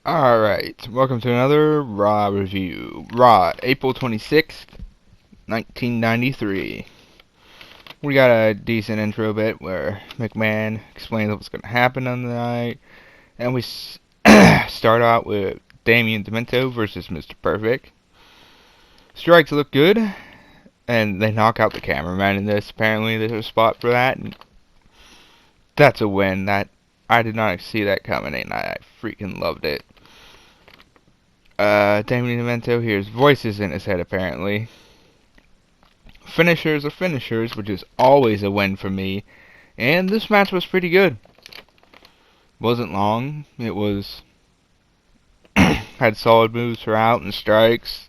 Alright, welcome to another Raw review. Raw, April 26th, 1993. We got a decent intro bit where McMahon explains what's going to happen on the night. And we start out with Damian DeMento versus Mr. Perfect. Strikes look good, and they knock out the cameraman in this. Apparently there's a spot for that, and that's a win. That I did not see that coming, and I freaking loved it. Damian DeMento hears voices in his head, apparently. Finishers are finishers, which is always a win for me. And this match was pretty good. Wasn't long. It was... had solid moves throughout and strikes.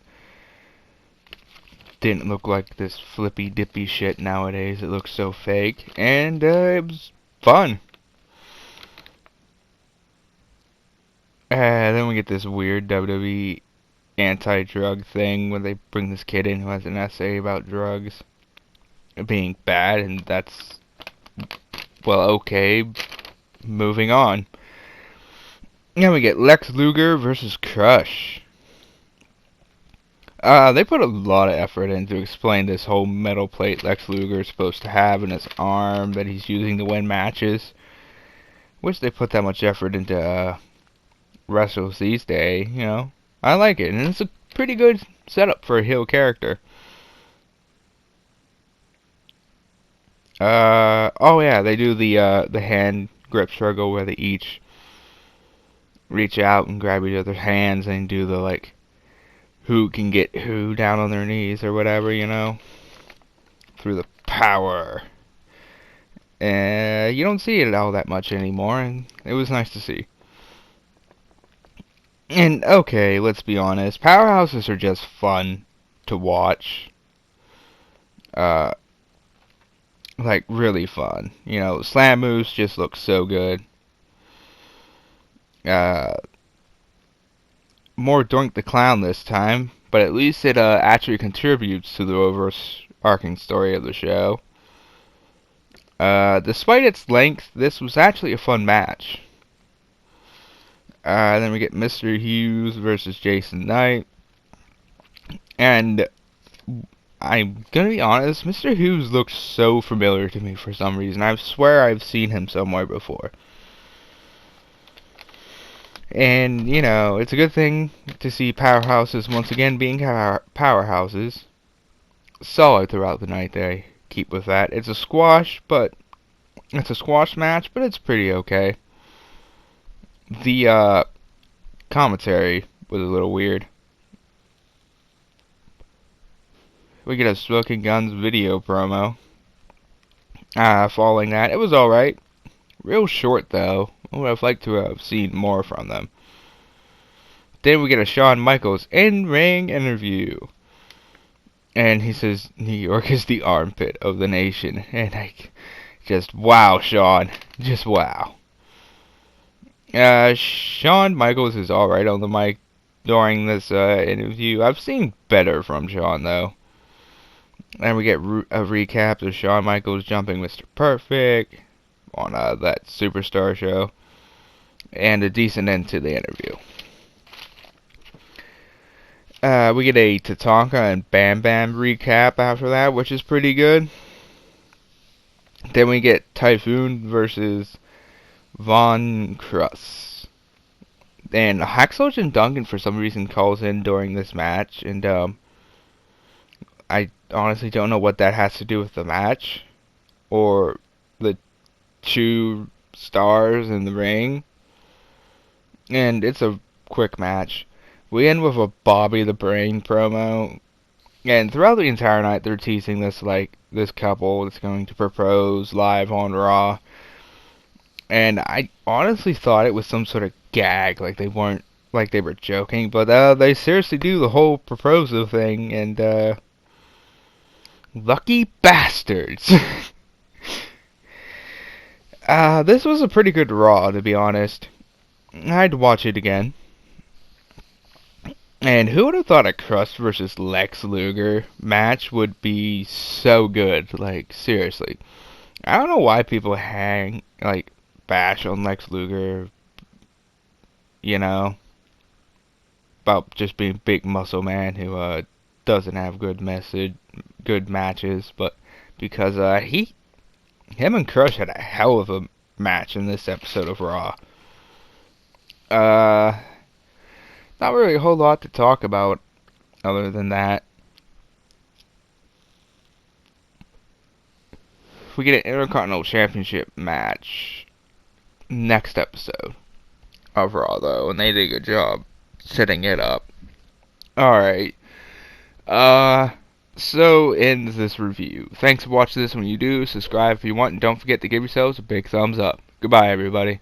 Didn't look like this flippy dippy shit nowadays. It looks so fake. And it was fun. Then we get this weird WWE anti-drug thing when they bring this kid in who has an essay about drugs being bad, and that's, well, okay. Moving on. Now we get Lex Luger versus Crush. They put a lot of effort in to explain this whole metal plate Lex Luger is supposed to have in his arm that he's using to win matches. Wish they put that much effort into wrestlers these days, you know. I like it, and it's a pretty good setup for a heel character. Oh yeah, they do the hand grip struggle where they each reach out and grab each other's hands and do the, like, who can get who down on their knees or whatever, you know, through the power. You don't see it all that much anymore, and it was nice to see. And, okay, let's be honest, powerhouses are just fun to watch. Like, really fun. You know, slam moves just look so good. More Doink the Clown this time, but at least it actually contributes to the overarching story of the show. Despite its length, this was actually a fun match. Then we get Mr. Hughes versus Jason Knight. And I'm gonna be honest, Mr. Hughes looks so familiar to me for some reason. I swear I've seen him somewhere before. And, you know, it's a good thing to see powerhouses once again being powerhouses. Solid throughout the night, they keep with that. It's a squash, but it's a squash match, but it's pretty okay. The commentary was a little weird. We get a Smoking Guns video promo. Following that, it was alright. Real short, though. I would have liked to have seen more from them. Then we get a Shawn Michaels in-ring interview. And he says, New York is the armpit of the nation. And I just, wow, Shawn. Just wow. Shawn Michaels is alright on the mic during this interview. I've seen better from Shawn, though. And we get a recap of Shawn Michaels jumping Mr. Perfect on that Superstar show. And a decent end to the interview. We get a Tatanka and Bam Bam recap after that, which is pretty good. Then we get Typhoon versus Von Kruss. And Hacksaw Jim Duggan for some reason calls in during this match, and I honestly don't know what that has to do with the match or the two stars in the ring. And it's a quick match. We end with a Bobby the Brain promo. And throughout the entire night, they're teasing this, like, this couple that's going to propose live on Raw. And I honestly thought it was some sort of gag, like they weren't, like they were joking. But they seriously do the whole proposal thing, and lucky bastards. This was a pretty good Raw, to be honest. I'd watch it again. And who would have thought a Crust versus Lex Luger match would be so good? Like, seriously. I don't know why people bash on Lex Luger, you know. about just being big muscle man who doesn't have good matches, but because him and Crush had a hell of a match in this episode of Raw. Not really a whole lot to talk about other than that. We get an Intercontinental Championship match next episode of Raw, though, and they did a good job setting it up. Alright. So ends this review. Thanks for watching this. When you do, subscribe if you want, and don't forget to give yourselves a big thumbs up. Goodbye, everybody.